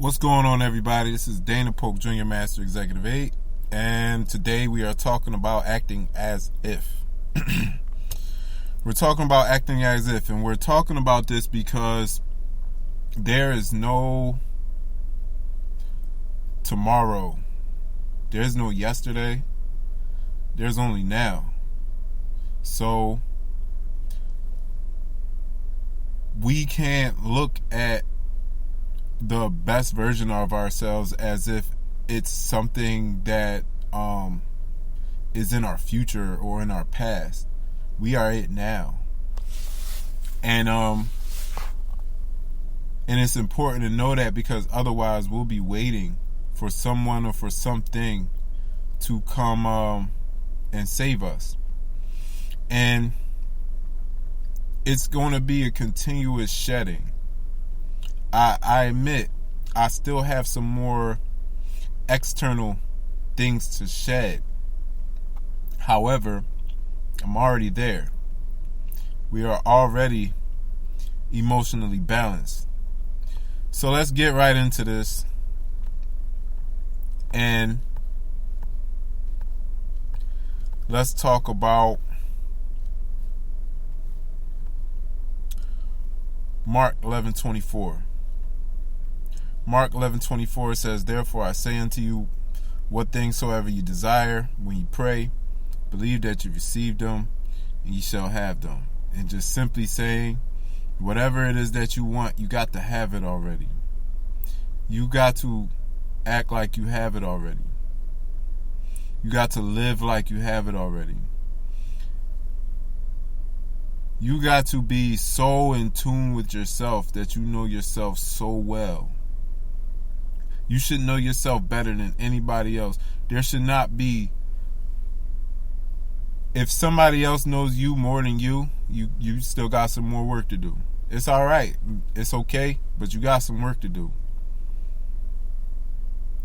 What's going on, everybody? This is Dana Polk, Jr. Master Executive 8, and today we are talking about acting as if. We're talking about acting as if, and we're talking about this because there is no tomorrow. There's no yesterday. There's only now. So we can't look at the best version of ourselves as if it's something that is in our future or in our past. We are it now. And it's important to know that, because otherwise we'll be waiting for someone or for something to come and save us. And it's going to be a continuous shedding. I admit I still have some more external things to shed. However, I'm already there. We are already emotionally balanced. So let's get right into this. And let's talk about Mark 11:24. Mark 11:24 says, "Therefore I say unto you, what things soever you desire, when you pray, believe that you received them, and you shall have them." And just simply saying, whatever it is that you want, you got to have it already. You got to act like you have it already. You got to live like you have it already. You got to be so in tune with yourself that you know yourself so well. You should know yourself better than anybody else. There should not be, if somebody else knows you more than you still got some more work to do. It's all right. It's okay, but you got some work to do.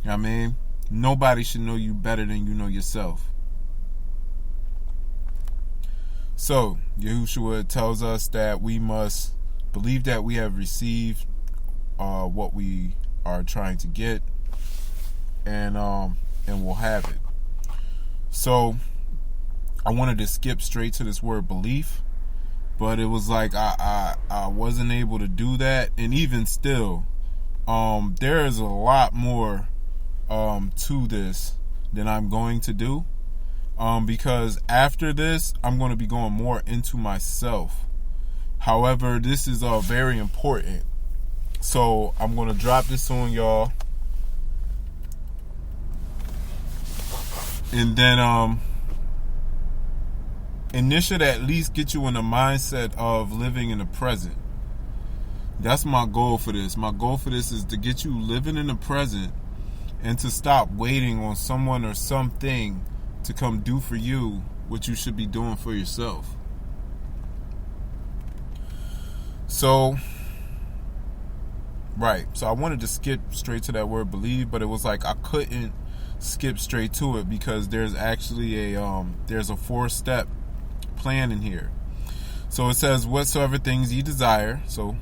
You know what I mean? Nobody should know you better than you know yourself. So, Yahushua tells us that we must believe that we have received what we are trying to get, and we'll have it. So I wanted to skip straight to this word belief, but it was like I wasn't able to do that. And even still, there is a lot more to this than I'm going to do, because after this I'm going to be going more into myself. However, this is very important. So I'm going to drop this on y'all. And then and this should at least get you in the mindset of living in the present. That's my goal for this. My goal for this is to get you living in the present and to stop waiting on someone or something to come do for you what you should be doing for yourself. So I wanted to skip straight to that word believe, but it was like I couldn't skip straight to it because there's actually there's a 4-step plan in here. So it says, whatsoever things ye desire. So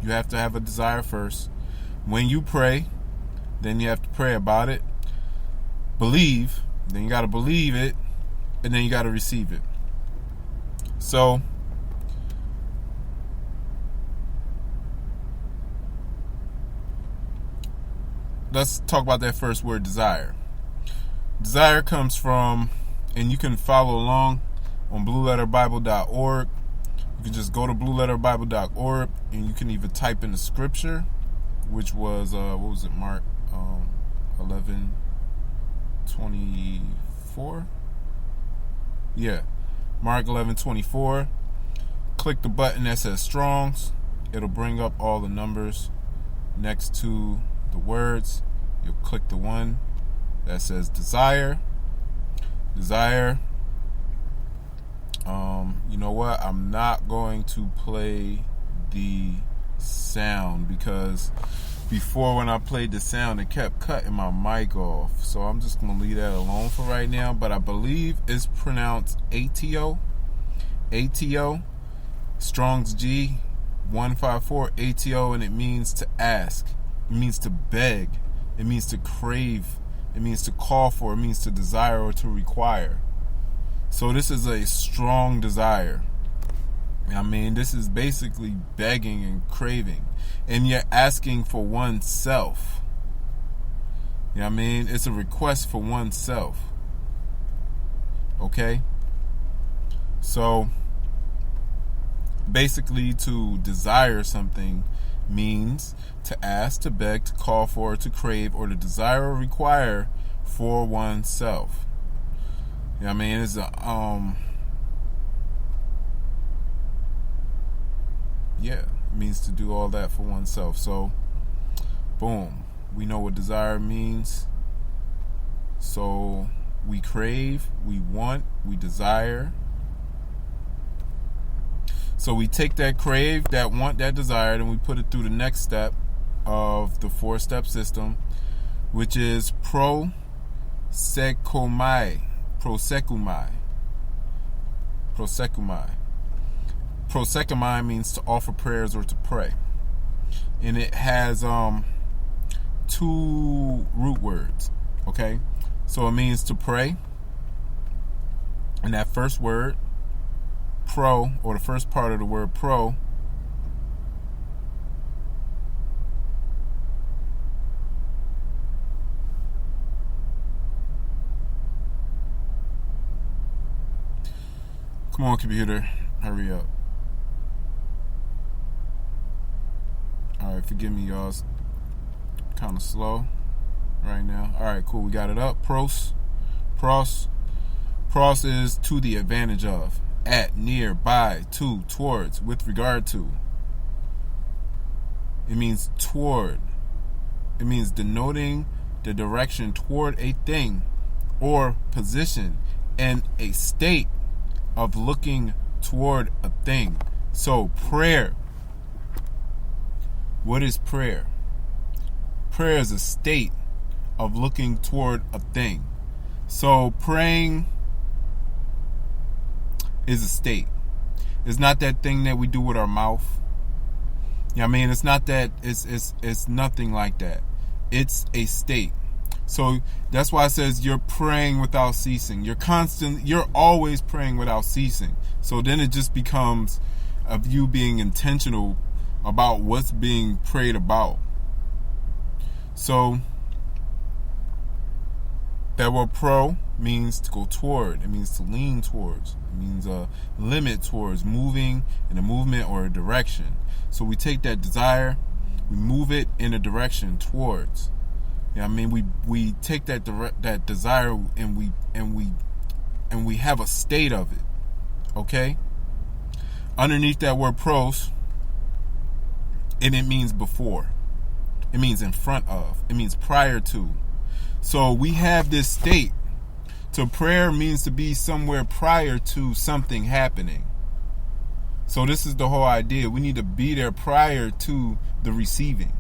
you have to have a desire first. When you pray, then you have to pray about it. Believe, then you got to believe it, and then you got to receive it. So let's talk about that first word, desire. Desire comes from, and you can follow along on blueletterbible.org. You can just go to blueletterbible.org, and you can even type in the scripture, which was, what was it, Mark 11:24? Yeah, Mark 11:24. Click the button that says Strong's. It'll bring up all the numbers next to the words. You'll click the one that says desire. You know what? I'm not going to play the sound because before, when I played the sound, it kept cutting my mic off. So I'm just going to leave that alone for right now. But I believe it's pronounced ATO. Strong's G 154 ATO, and it means to ask. It means to beg. It means to crave. It means to call for. It means to desire or to require. So this is a strong desire. I mean, this is basically begging and craving. And you're asking for oneself. You know what I mean? It's a request for oneself. Okay? So, basically, to desire something means to ask, to beg, to call for, to crave, or to desire or require for oneself. You know what I mean? It's it means to do all that for oneself. So, boom. We know what desire means. So, we crave, we want, we desire. So we take that crave, that want, that desire, and we put it through the next step of the 4-step system, which is prosecumai. Prosecumai means to offer prayers or to pray. And it has 2 root words, okay? So it means to pray. And that first word, pro, or the first part of the word pro, come on, computer, hurry up. Alright, forgive me, y'all. It's kind of slow right now. Alright, cool, we got it up. Pros is to the advantage of, at, near, by, to, towards, with regard to. It means toward. It means denoting the direction toward a thing or position and a state of looking toward a thing. So prayer. What is prayer? Prayer is a state of looking toward a thing. So praying is a state. It's not that thing that we do with our mouth. You know what I mean? It's not that. It's nothing like that. It's a state. So that's why it says you're praying without ceasing. You're always praying without ceasing. So then it just becomes of you being intentional about what's being prayed about. So that word pro means to go toward. It means to lean towards. It means a limit towards, moving in a movement or a direction. So we take that desire, we move it in a direction towards. You know what I mean? We take that desire and we have a state of it. Okay? Underneath that word pros, and it means before. It means in front of. It means prior to. So we have this state. So prayer means to be somewhere prior to something happening. So this is the whole idea. We need to be there prior to the receiving.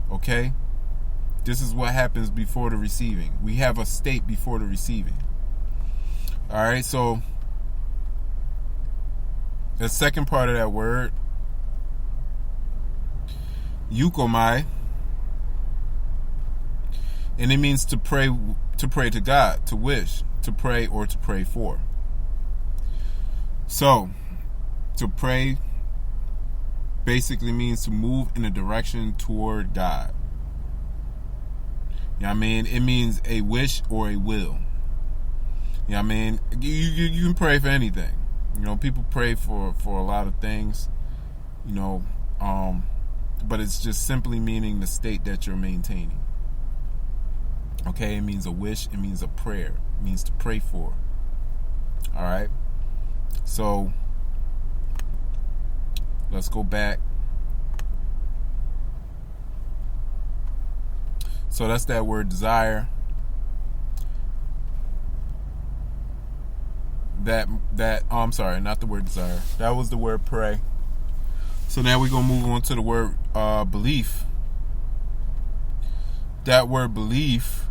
Okay? This is what happens before the receiving. We have a state before the receiving. Alright, so the second part of that word, eukomai, and it means to pray to God, to wish, to pray, or to pray for. So, to pray basically means to move in a direction toward God. You know what I mean? It means a wish or a will. You know what I mean? You can pray for anything. You know, people pray for a lot of things, you know, but it's just simply meaning the state that you're maintaining. Okay, it means a wish, it means a prayer, it means to pray for. Alright? So, let's go back. So that's that word desire. I'm sorry, not the word desire. That was the word pray. So now we're going to move on to the word belief. That word belief,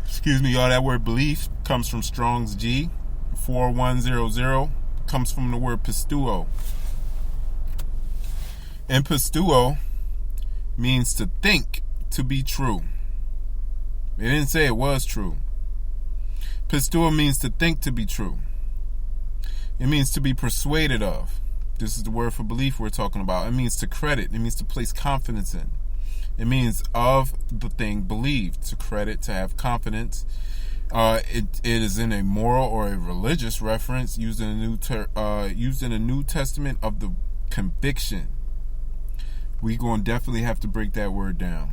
excuse me, y'all, that word belief comes from Strong's G 4100, comes from the word pistuo. And pistuo means to think to be true. It didn't say it was true. Pistuo means to think to be true. It means to be persuaded of. This is the word for belief we're talking about. It means to credit. It means to place confidence in. It means of the thing believed. To credit, to have confidence. It is in a moral or a religious reference used in the New Testament of the conviction. We're going to definitely have to break that word down.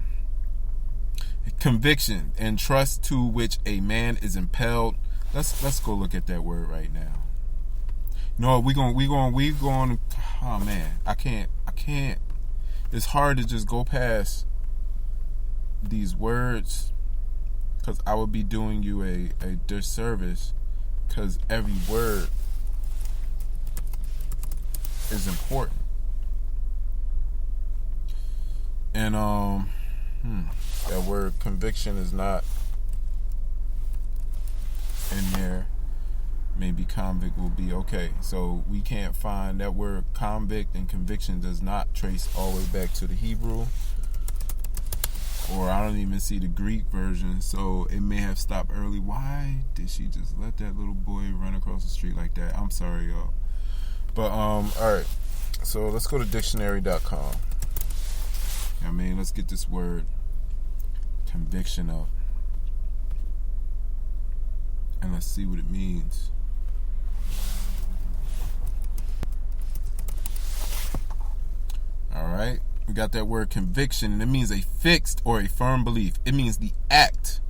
Conviction and trust to which a man is impelled. Let's go look at that word right now. No, we going. Oh man, I can't. It's hard to just go past these words, because I would be doing you a disservice, because every word is important. And that word conviction is not in there. Maybe convict will be okay. So we can't find that word convict, and conviction does not trace all the way back to the Hebrew, or I don't even see the Greek version, so it may have stopped early. Why did she just let that little boy run across the street like that? I'm sorry, y'all. But alright, so let's go to dictionary.com. Let's get this word conviction up, and let's see what it means. Alright, we got that word conviction, and it means a fixed or a firm belief. It means the act.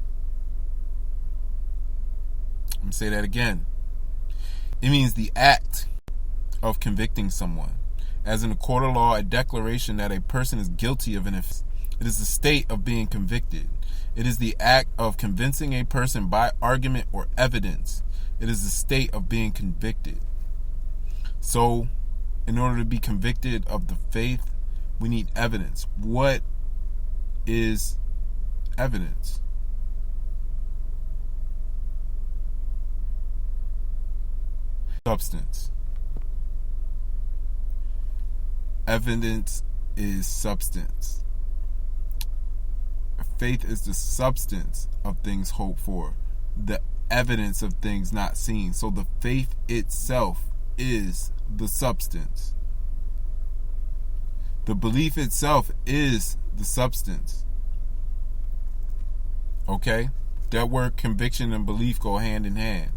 I'm going to say that again. It means the act of convicting someone. As in a court of law, a declaration that a person is guilty of an offense. It is the state of being convicted. It is the act of convincing a person by argument or evidence. It is the state of being convicted. So, in order to be convicted of the faith, we need evidence. What is evidence? Substance. Evidence is substance. Faith is the substance of things hoped for, the evidence of things not seen. So the faith itself is the substance. The belief itself is the substance. Okay? That word conviction and belief go hand in hand.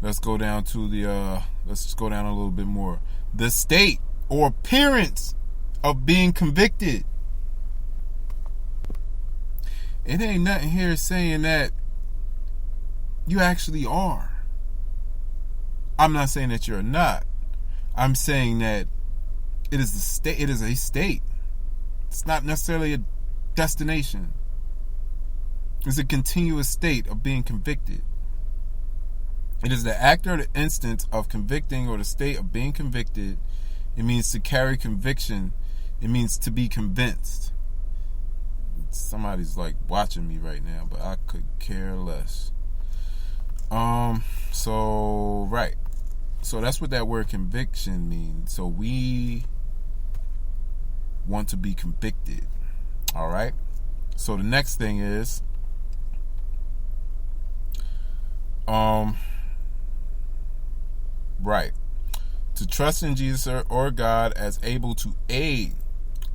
Let's go down to let's just go down a little bit more. The state or appearance of being convicted. It ain't nothing here saying that you actually are. I'm not saying that you're not. I'm saying that it is the state. It is a state. It's not necessarily a destination. It's a continuous state of being convicted. It is the act or the instance of convicting, or the state of being convicted. It means to carry conviction. It means to be convinced. Somebody's like watching me right now, but I could care less. So that's what that word conviction means. So we want to be convicted. All right. So the next thing is, to trust in Jesus or God as able to aid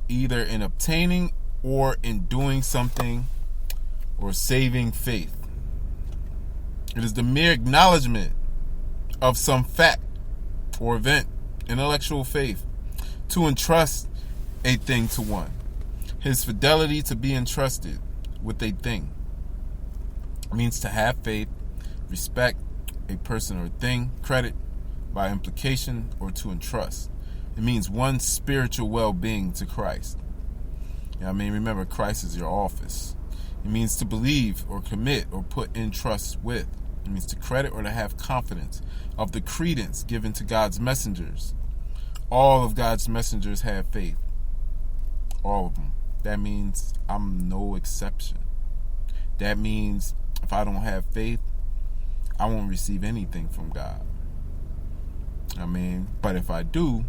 either in obtaining or in doing something or saving faith. It is the mere acknowledgement of some fact or event, intellectual faith, to entrust a thing to one. His fidelity to be entrusted with a thing means to have faith, respect a person or thing, credit by implication, or to entrust. It means one's spiritual well-being to Christ. Remember, Christ is your office. It means to believe or commit or put in trust with. It means to credit or to have confidence of the credence given to God's messengers. All of God's messengers have faith. All of them. That means I'm no exception. That means if I don't have faith, I won't receive anything from God. But if I do,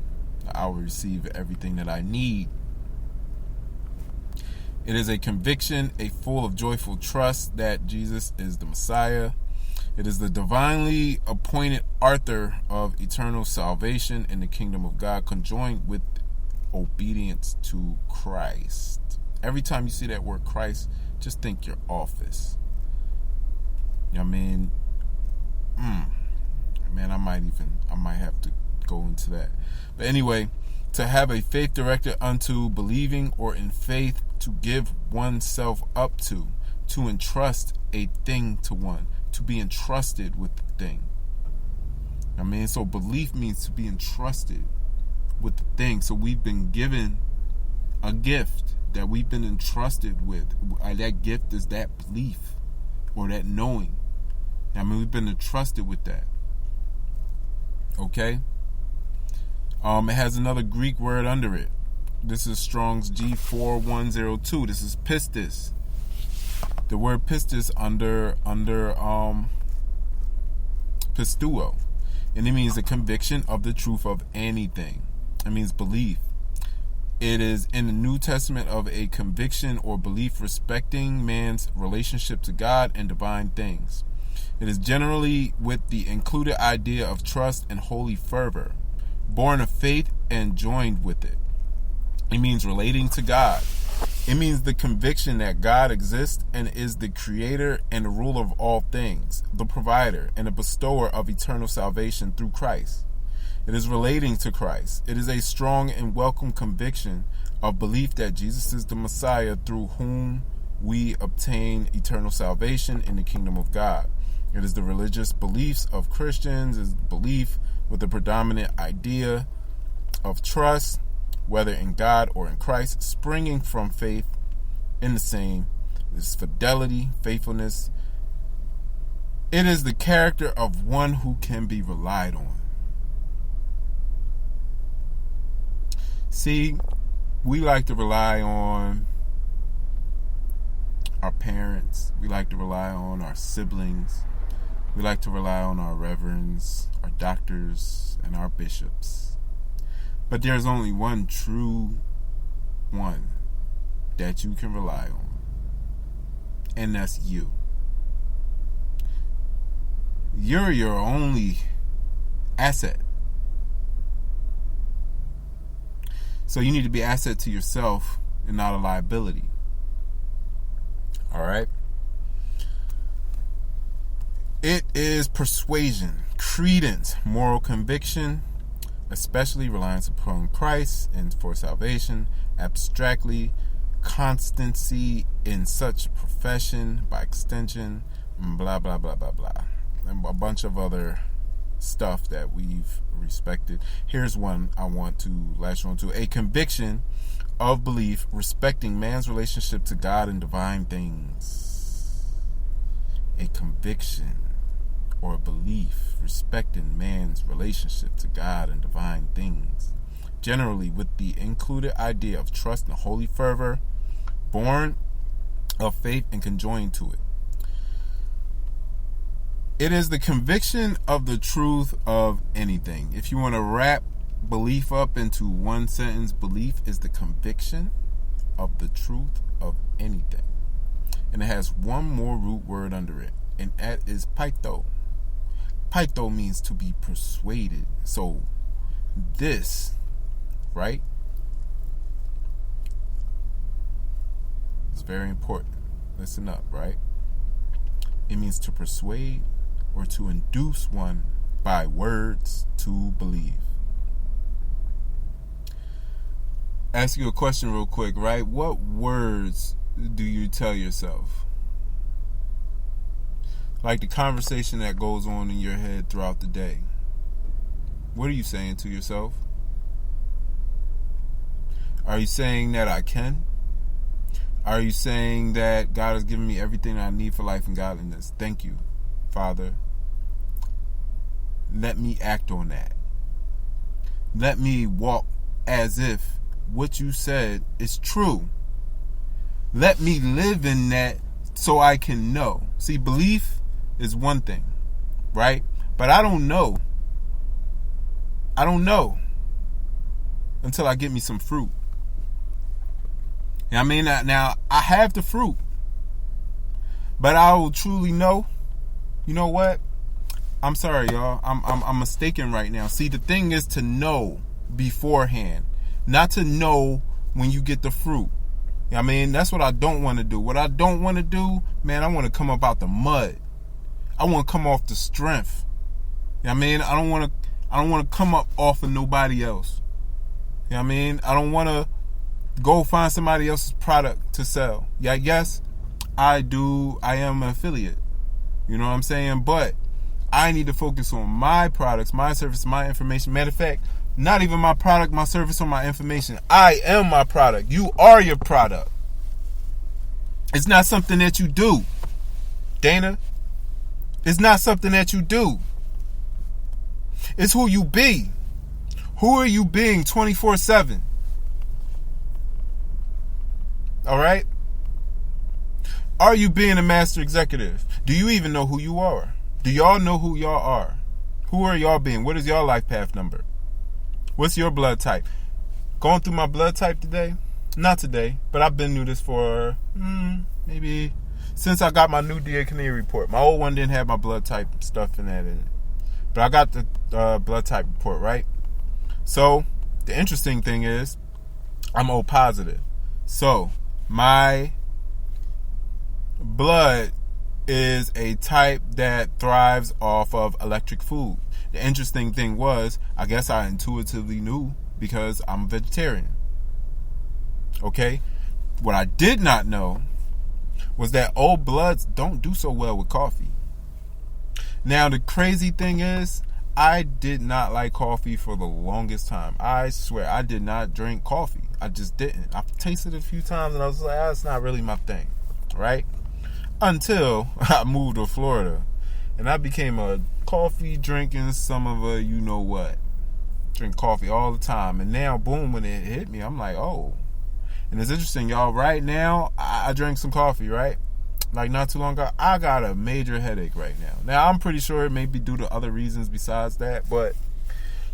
I will receive everything that I need. It is a conviction, a full of joyful trust that Jesus is the Messiah. It is the divinely appointed author of eternal salvation in the kingdom of God, conjoined with obedience to Christ. Every time you see that word Christ, just think your office. I might have to go into that. But anyway, to have a faith directed unto believing, or in faith to give oneself up to entrust a thing to one, to be entrusted with the thing. So belief means to be entrusted with the thing. So we've been given a gift that we've been entrusted with. That gift is that belief or that knowing. We've been entrusted with that. Okay? It has another Greek word under it. This is Strong's G4102. This is pistis. The word pistis under pistuo. And it means a conviction of the truth of anything. It means belief. It is in the New Testament of a conviction or belief respecting man's relationship to God and divine things. It is generally with the included idea of trust and holy fervor, born of faith and joined with it. It means relating to God. It means the conviction that God exists and is the creator and the ruler of all things, the provider and the bestower of eternal salvation through Christ. It is relating to Christ. It is a strong and welcome conviction of belief that Jesus is the Messiah through whom we obtain eternal salvation in the kingdom of God. It is the religious beliefs of Christians, is belief with the predominant idea of trust, whether in God or in Christ, springing from faith in the same. It is fidelity, faithfulness. It is the character of one who can be relied on. See, we like to rely on our parents. We like to rely on our siblings. We like to rely on our reverends, our doctors, and our bishops. But there's only one true one that you can rely on. And that's you. You're your only asset. So you need to be an asset to yourself and not a liability. All right? It is persuasion, credence, moral conviction, especially reliance upon Christ and for salvation, abstractly, constancy in such profession, by extension, blah, blah, blah, blah, blah. And a bunch of other stuff that we've respected. Here's one I want to latch on to. A conviction of belief respecting man's relationship to God and divine things. A conviction or a belief respecting man's relationship to God and divine things, generally with the included idea of trust and holy fervor, born of faith and conjoined to it. It is the conviction of the truth of anything. If you want to wrap belief up into one sentence, belief is the conviction of the truth of anything. And it has one more root word under it, and that is paito. Paito means to be persuaded. So this, right, is very important. Listen up, right? It means to persuade or to induce one by words to believe. Ask you a question real quick, right? What words do you tell yourself? Like the conversation that goes on in your head throughout the day. What are you saying to yourself? Are you saying that I can? Are you saying that God has given me everything I need for life and godliness? Thank you, Father. Let me act on that. Let me walk as if what you said is true. Let me live in that so I can know. See, belief is one thing, right? But I don't know I don't know until I get me some fruit. You know what I mean? Now, I have the fruit, but I will truly know, you know what? I'm sorry, y'all. I'm mistaken right now. See, the thing is to know beforehand, not to know when you get the fruit. You know what I mean? That's what I don't want to do. What I don't want to do, man, I want to come up out the mud. I want to come off the strength. You know what I mean? I don't want to come up off of nobody else. You know what I mean? I don't want to go find somebody else's product to sell. Yeah, yes, I am an affiliate. You know what I'm saying? But I need to focus on my products, my service, my information. Matter of fact, not even my product, my service, or my information. I am my product. You are your product. It's not something that you do, Dana. It's not something that you do. It's who you be. Who are you being 24/7? All right? Are you being a master executive? Do you even know who you are? Do y'all know who y'all are? Who are y'all being? What is your life path number? What's your blood type? Going through my blood type today? Not today, but I've been through this for maybe since I got my new DNA report. My old one didn't have my blood type stuff in it. But I got the blood type report, right? So, the interesting thing is, I'm O positive. So, my blood is a type that thrives off of electric food. The interesting thing was, I guess I intuitively knew because I'm a vegetarian. Okay? What I did not know was that O bloods don't do so well with coffee. Now, the crazy thing is, I did not like coffee for the longest time. I swear, I did not drink coffee. I just didn't. I've tasted it a few times and I was like, that's not really my thing. Right? Until I moved to Florida. And I became a coffee drinking some of a you know what. Drink coffee all the time. And now, boom, when it hit me, I'm like, oh. And it's interesting, y'all. Right now, I drank some coffee, right? Like not too long ago, I got a major headache right now. Now, I'm pretty sure it may be due to other reasons besides that, but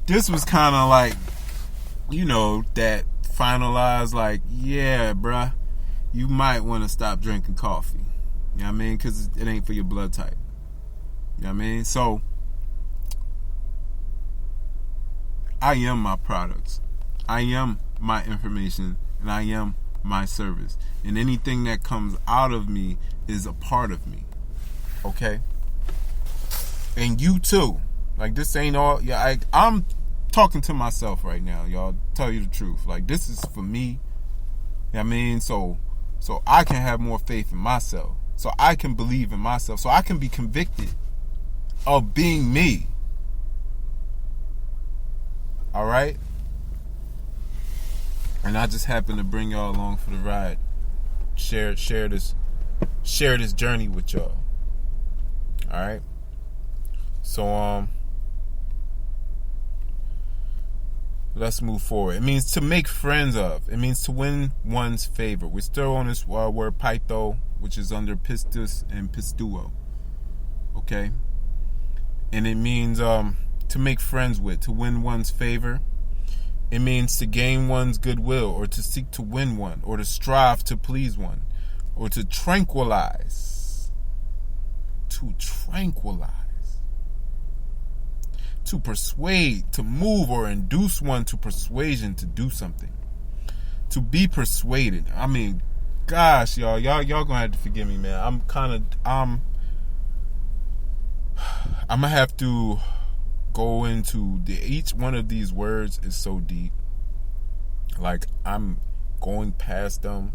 this was kind of like, you know, that finalized, like, yeah, bruh, you might want to stop drinking coffee. You know what I mean? Because it ain't for your blood type. You know what I mean? So, I am my products. I am my information, and I am my service. And anything that comes out of me is a part of me. Okay? And you too. Like, this ain't all. Yeah, I'm talking to myself right now, y'all. Tell you the truth. Like, this is for me. You know what I mean? So I can have more faith in myself. So I can believe in myself. So I can be convicted of being me. All right? And I just happen to bring y'all along for the ride. Share this journey with y'all. All right? So let's move forward. It means to make friends of. It means to win one's favor. We're still on this word paito, which is under pistis and pistuo. Okay? And it means to make friends with, to win one's favor. It means to gain one's goodwill, or to seek to win one, or to strive to please one, or to tranquilize. To tranquilize. To persuade, to move or induce one to persuasion to do something. To be persuaded. I mean, gosh, y'all gonna have to forgive me, man. I'm gonna have to go into each one of these words is so deep. Like, I'm going past them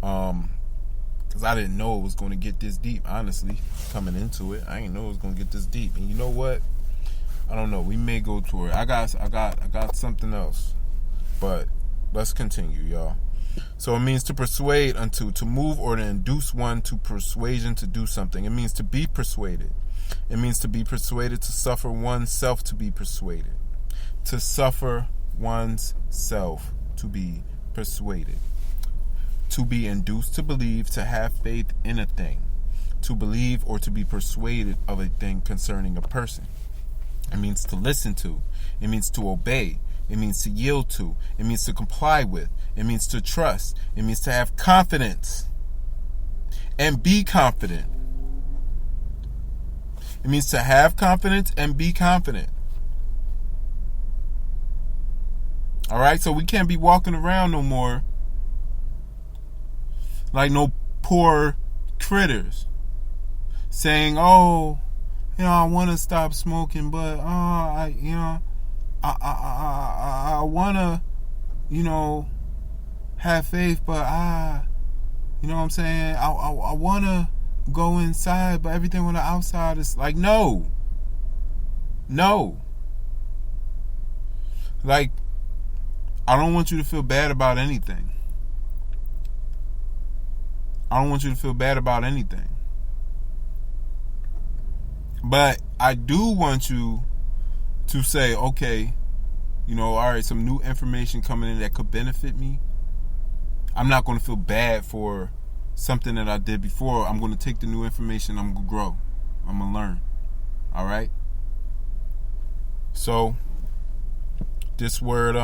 because I didn't know it was going to get this deep. Honestly, coming into it, I didn't know it was going to get this deep. And you know what? I don't know. We may go to it. I got something else, but let's continue, y'all. So it means to persuade unto, to move or to induce one to persuasion to do something. It means to be persuaded. It means to be persuaded, to suffer oneself to be persuaded. To suffer one's self to be persuaded. To be induced to believe, to have faith in a thing. To believe or to be persuaded of a thing concerning a person. It means to listen to. It means to obey. It means to yield to. It means to comply with. It means to trust. It means to have confidence and be confident. It means to have confidence and be confident. All right, so we can't be walking around no more like no poor critters saying, "Oh, I want to stop smoking, but I want to, have faith, but what I'm saying? I want to go inside, but everything on the outside is like, no. Like, I don't want you to feel bad about anything. But I do want you to say, okay, all right, some new information coming in that could benefit me. I'm not going to feel bad for something that I did before. I'm going to take the new information. I'm going to grow. I'm going to learn. All right? So, this word,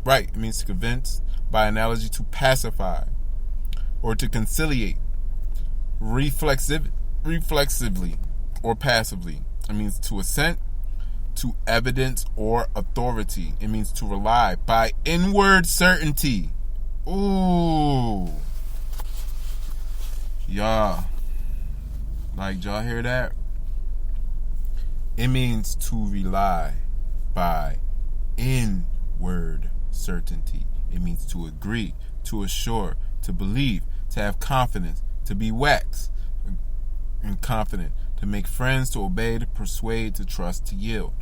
right, it means to convince, by analogy to pacify or to conciliate reflexively or passively. It means to assent to evidence or authority. It means to rely by inward certainty. Ooh. Yeah. Like, y'all hear that? It means to rely by inward certainty. It means to agree, to assure, to believe, to have confidence, to be wax and confident, to make friends, to obey, to persuade, to trust, to yield.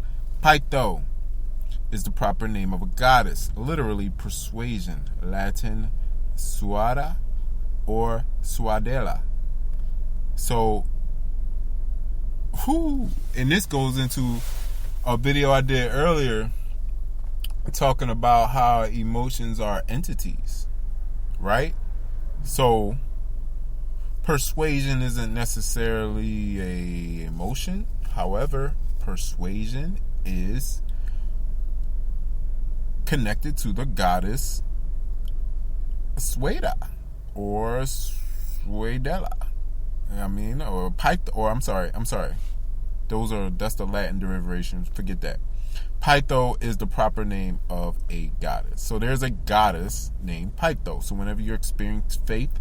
Pytho is the proper name of a goddess, literally persuasion, Latin suada or suadela. So, and this goes into a video I did earlier talking about how emotions are entities, right? So, persuasion isn't necessarily a emotion. However, persuasion is connected to the goddess Sueda or Suedela. Or Pytho, or I'm sorry. That's the Latin derivation. Forget that. Pytho is the proper name of a goddess. So there's a goddess named Pytho. So whenever you're experiencing faith,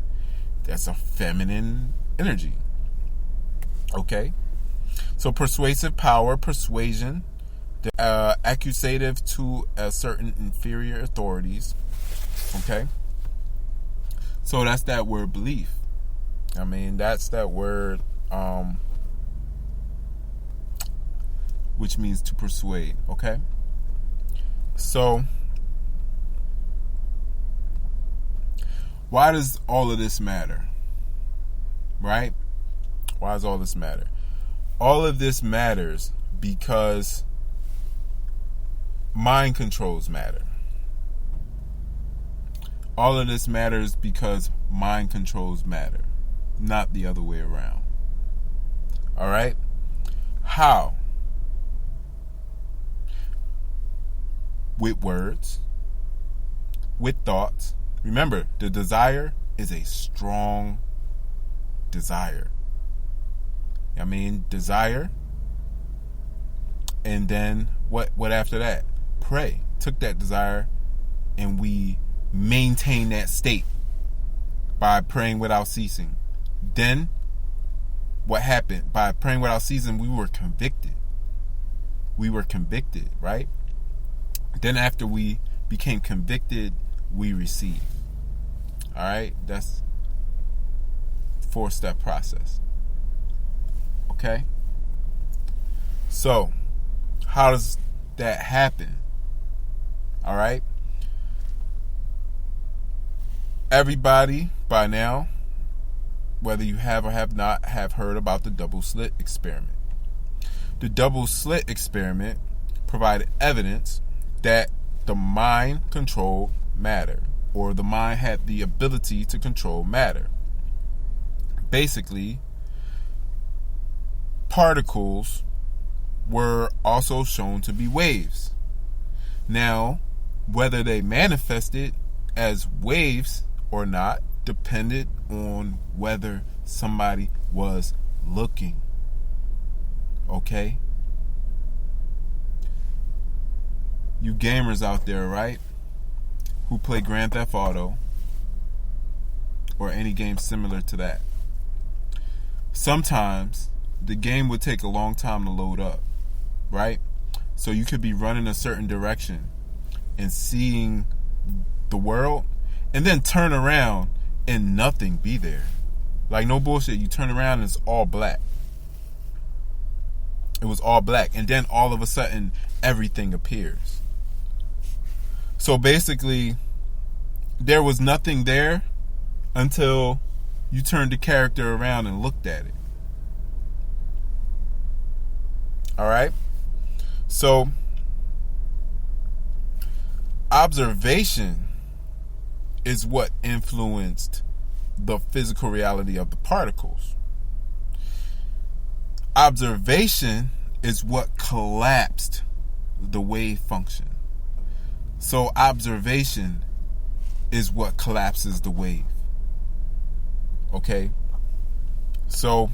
that's a feminine energy. Okay? So persuasive power, persuasion, accusative to a certain inferior authorities. Okay? So that's that word belief. That's that word which means to persuade. Okay? So why does all of this matter? Right? Why does all this matter? All of this matters because mind controls matter. All of this matters because mind controls matter, not the other way around. All right? How? With words, with thoughts. Remember, the desire is a strong desire. Desire. And then what after that? Pray. Took that desire and we maintain that state by praying without ceasing. Then what happened? By praying without ceasing, we were convicted. Right? Then after we became convicted, we received. All right? That's a 4-step process. Okay? So, how does that happen? All right? Everybody, by now, whether you have or have not, have heard about the double slit experiment. The double slit experiment provided evidence that the mind controlled matter, or the mind had the ability to control matter. Basically, particles were also shown to be waves. Now, whether they manifested as waves or not depended on whether somebody was looking. Okay? You gamers out there, right? Who play Grand Theft Auto or any game similar to that. Sometimes the game would take a long time to load up, right? So you could be running a certain direction and seeing the world and then turn around and nothing be there. Like, no bullshit, you turn around and it's all black. It was all black, and then all of a sudden everything appears. So basically, there was nothing there until you turned the character around and looked at it. Alright? So, observation is what influenced the physical reality of the particles. Observation is what collapsed the wave function. So observation is what collapses the wave. Okay? So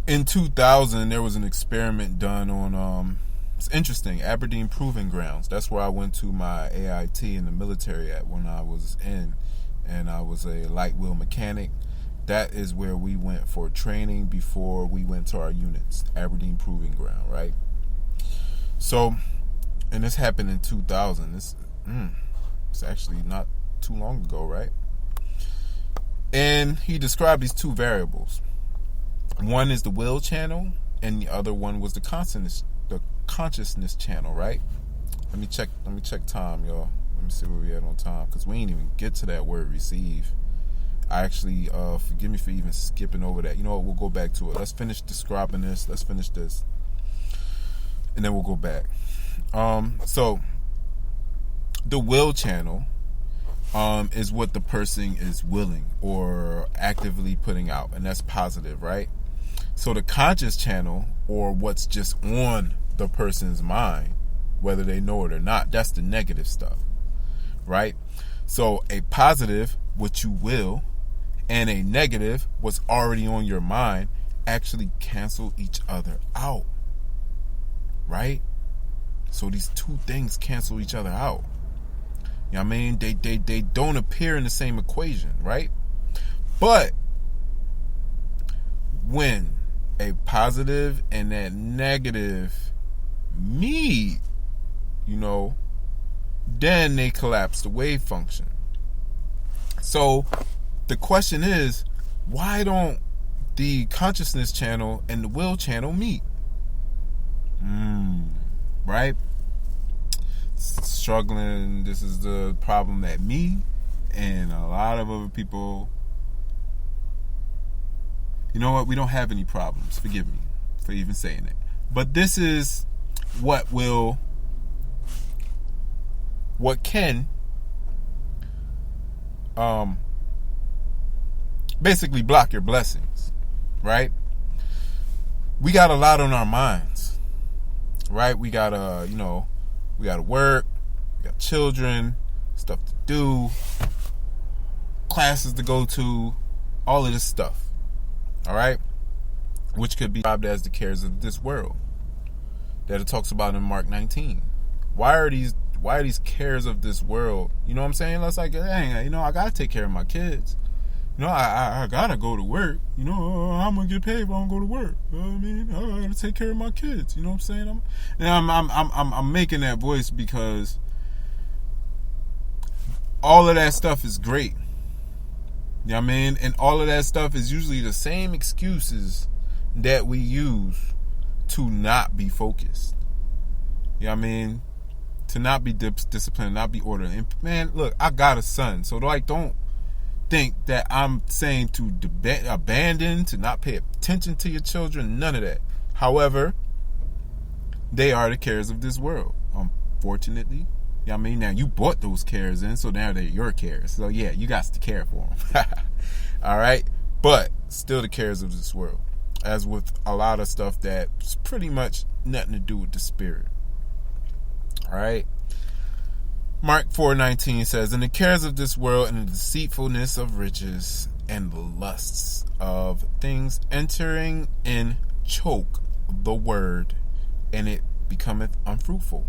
in 2000, there was an experiment done on, it's interesting, Aberdeen Proving Grounds. That's where I went to my AIT in the military at when I was in, and I was a light wheel mechanic. That is where we went for training before we went to our units, Aberdeen Proving Ground, right? So, and this happened in 2000. It's actually not too long ago, right? And he described these two variables. One is the will channel, and the other one was the consciousness channel, right? Let me check time, y'all. Let me see where we at on time, because we ain't even get to that word receive. I actually, forgive me for even skipping over that. You know what, we'll go back to it. Let's finish describing this. Let's finish this. And then we'll go back. So, the will channel is what the person is willing or actively putting out. And that's positive, right? So, the conscious channel, or what's just on the person's mind, whether they know it or not, that's the negative stuff, right? So, a positive, what you will, and a negative, what's already on your mind, actually cancel each other out, right? So these two things cancel each other out. You know what I mean? They don't appear in the same equation, right? But when a positive and that negative meet, then they collapse the wave function. So the question is, why don't the consciousness channel and the will channel meet? Right? Struggling. This is the problem that me and a lot of other people, you know what? We don't have any problems. Forgive me for even saying it. But this is what can basically block your blessings, right? We got a lot on our minds, right? We gotta, we gotta work, we got children, stuff to do, classes to go to, all of this stuff, all right? Which could be described as the cares of this world that it talks about in Mark 19. Why are these cares of this world? You know what I'm saying? It's like, dang, I gotta take care of my kids. I gotta go to work. I'm gonna get paid if I don't go to work. You know what I mean? I gotta take care of my kids. You know what I'm saying? I'm making that voice because all of that stuff is great. You know what I mean? And all of that stuff is usually the same excuses that we use to not be focused. You know what I mean? To not be disciplined, not be ordered. And man, look, I got a son, so don't think that I'm saying to abandon, to not pay attention to your children, none of that. However, they are the cares of this world, unfortunately. You know what I mean? Now, you brought those cares in, so now they're your cares. So, yeah, you got to care for them. All right? but still the cares of this world, as with a lot of stuff that's pretty much nothing to do with the spirit. All right. Mark 4:19 says, "And the cares of this world and the deceitfulness of riches and the lusts of things entering in choke the word, and it becometh unfruitful."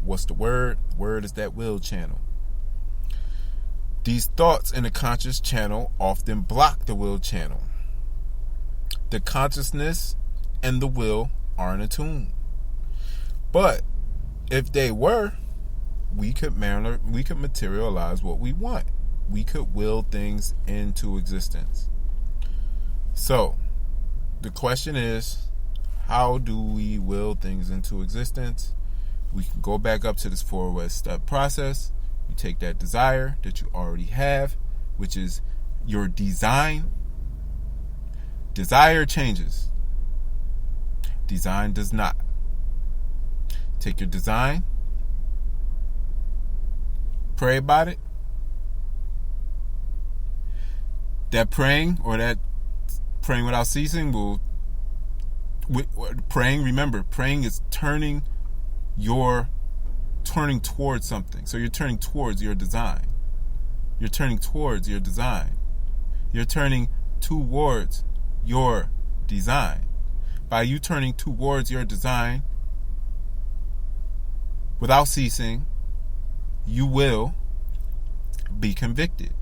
What's the word? Word is that will channel. These thoughts in the conscious channel often block the will channel. The consciousness and the will aren't attuned. But if they were, we could materialize what we want. We could will things into existence. So, the question is, how do we will things into existence? We can go back up to this 4-step process. You take that desire that you already have, which is your design. Desire changes. Design does not. Take your design, pray about it. That praying, or that praying without ceasing, remember, praying is turning towards something. So you're turning towards your design. You're turning towards your design. You're turning towards your design. By you turning towards your design without ceasing, you will be convicted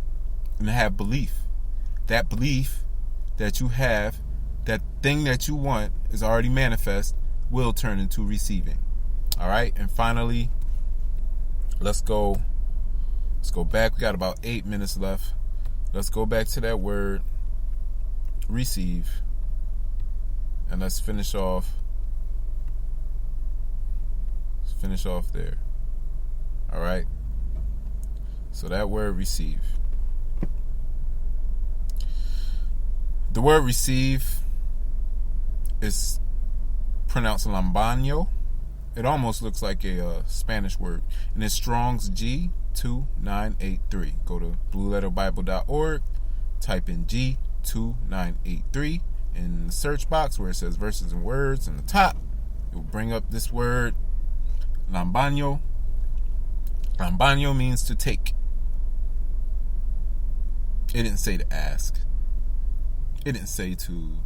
and have belief. That belief that you have, that thing that you want is already manifest, will turn into receiving. All right, and finally, let's go back. We got about 8 minutes left. Let's go back to that word, receive, and let's finish off there. All right. So that word receive. The word receive is pronounced lambaño. It almost looks like a Spanish word. And it's Strong's G2983. Go to blueletterbible.org, type in G2983 in the search box where it says verses and words in the top. It will bring up this word, lambaño. Lambaño means to take. It didn't say to ask. It didn't say to,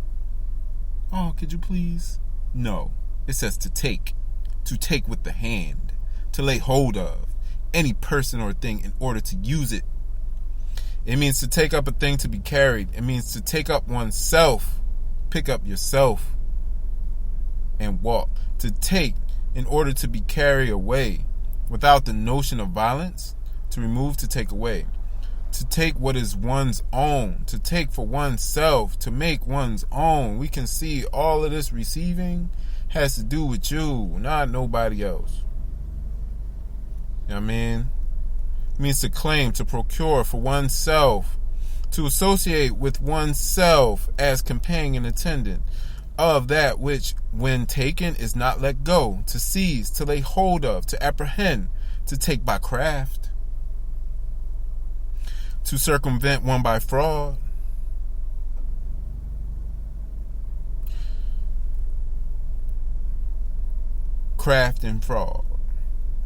oh, could you please? No. It says to take. To take with the hand. To lay hold of any person or thing in order to use it. It means to take up a thing to be carried. It means to take up oneself. Pick up yourself and walk. To take in order to be carried away without the notion of violence. To remove, to take away. To take what is one's own. To take for oneself. To make one's own. We can see all of this receiving has to do with you, not nobody else. You know what I mean? It means to claim, to procure for oneself. To associate with oneself as companion attendant of that which, when taken, is not let go. To seize, to lay hold of, to apprehend, to take by craft. To circumvent one by fraud. Craft and fraud.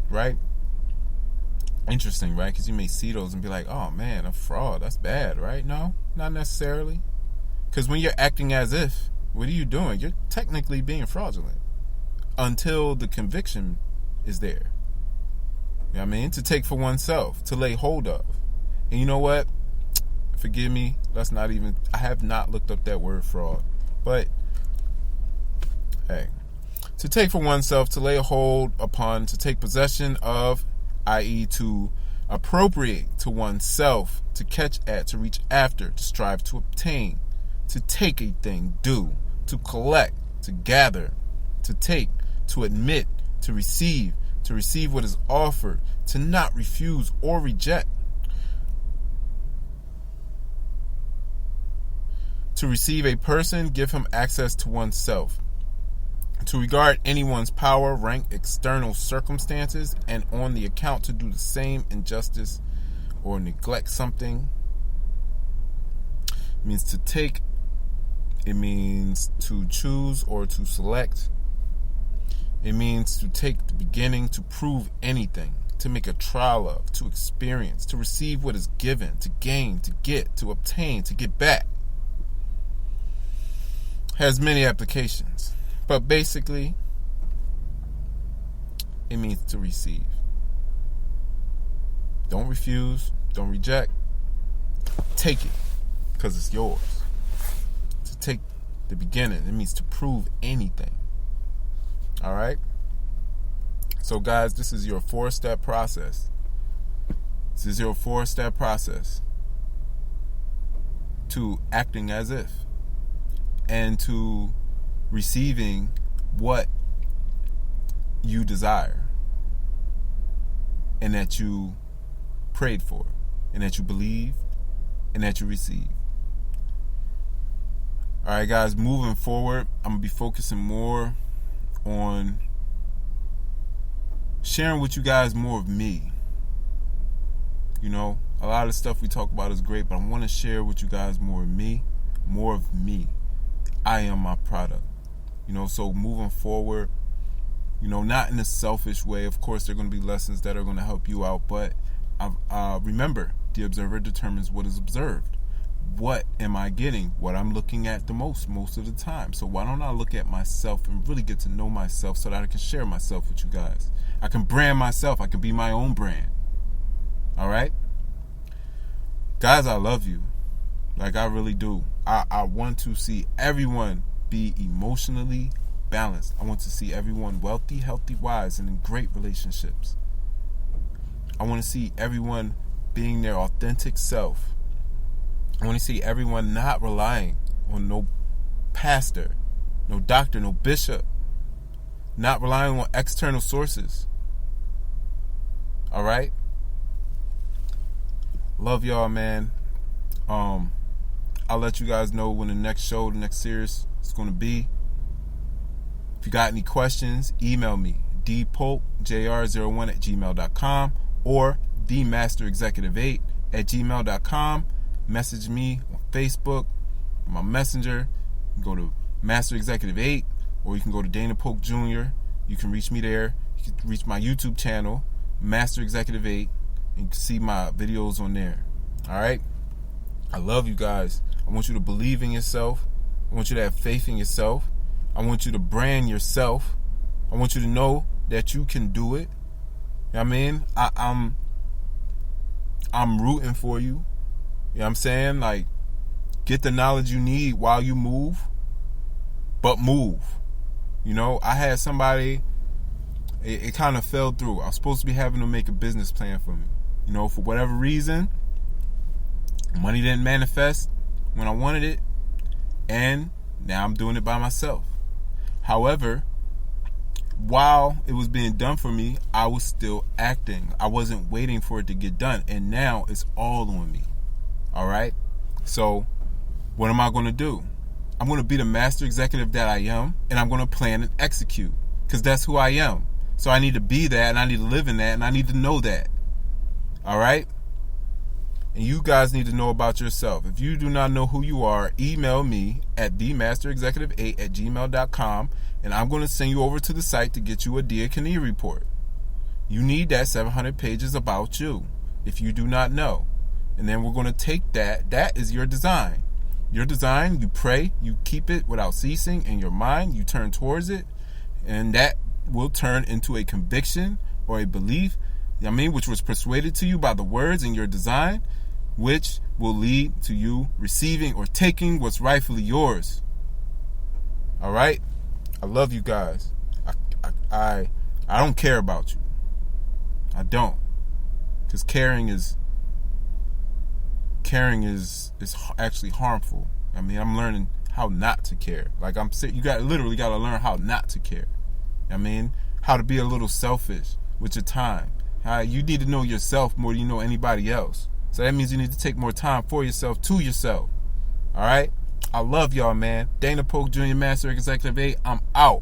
Right? Interesting, right? Because you may see those and be like, oh man, a fraud, that's bad, right? No, not necessarily. Because when you're acting as if, what are you doing? You're technically being fraudulent until the conviction is there. You know what I mean? To take for oneself, to lay hold of. And you know what? Forgive me. I have not looked up that word fraud. But, hey. To take for oneself, to lay a hold upon, to take possession of, i.e. to appropriate to oneself, to catch at, to reach after, to strive to obtain, to take a thing, do, to collect, to gather, to take, to admit, to receive what is offered, to not refuse or reject. To receive a person, give him access to oneself. To regard anyone's power, rank, external circumstances, and on the account to do the same injustice or neglect something. It means to take. It means to choose or to select. It means to take the beginning, to prove anything, to make a trial of, to experience, to receive what is given, to gain, to get, to obtain, to get back. Has many applications, but basically, it means to receive. Don't refuse, don't reject. Take it, because it's yours. To take the beginning, it means to prove anything. All right? So guys, this is your 4-step process. This is your 4-step process to acting as if and to receiving what you desire and that you prayed for and that you believe and that you receive. All right, guys, moving forward, I'm going to be focusing more on sharing with you guys more of me. You know, a lot of stuff we talk about is great, but I want to share with you guys more of me. More of me. I am my product. You know, so moving forward, you know, not in a selfish way. Of course, there are going to be lessons that are going to help you out, but remember, the observer determines what is observed. What am I getting? What I'm looking at the most of the time. So why don't I look at myself and really get to know myself so that I can share myself with you guys? I can brand myself. I can be my own brand. All right? Guys, I love you. Like, I really do. I want to see everyone be emotionally balanced. I want to see everyone wealthy, healthy, wise, and in great relationships. I want to see everyone being their authentic self. I want to see everyone not relying on no pastor, no doctor, no bishop, not relying on external sources. All right? Love y'all, man. I'll let you guys know when the next series is going to be. If you got any questions, email me, dpolkjr01@gmail.com or themasterexecutive8@gmail.com. Message me on Facebook, my messenger. You can go to Master Executive 8, or you can go to Dana Polk Jr. You can reach me there. You can reach my YouTube channel, Master Executive 8, and you can see my videos on there. All right? I love you guys. I want you to believe in yourself. I want you to have faith in yourself. I want you to brand yourself. I want you to know that you can do it. You know what I mean? I'm rooting for you. You know what I'm saying? Like, get the knowledge you need while you move, but move. You know, I had somebody, it kind of fell through. I was supposed to be having to make a business plan for me. You know, for whatever reason, money didn't manifest when I wanted it, and now I'm doing it by myself. However, while it was being done for me, I was still acting. I wasn't waiting for it to get done, and now it's all on me. All right? So, what am I going to do? I'm going to be the master executive that I am, and I'm going to plan and execute, because that's who I am. So I need to be that, and I need to live in that, and I need to know that. All right? And you guys need to know about yourself. If you do not know who you are, email me at themasterexecutive8@gmail.com, and I'm going to send you over to the site to get you a Dear Knie report. You need that 700 pages about you, if you do not know. And then we're going to take that. That is your design. Your design, you pray, you keep it without ceasing in your mind, you turn towards it, and that will turn into a conviction or a belief, you know what I mean, which was persuaded to you by the words in your design, which will lead to you receiving or taking what's rightfully yours. All right? I love you guys. I don't care about you. I don't. Because caring is actually harmful. I mean, I'm learning how not to care. Like, you literally got to learn how not to care. I mean, how to be a little selfish with your time. How you need to know yourself more than you know anybody else. So that means you need to take more time for yourself, to yourself. All right? I love y'all, man. Dana Polk Jr., Master Executive 8. I'm out.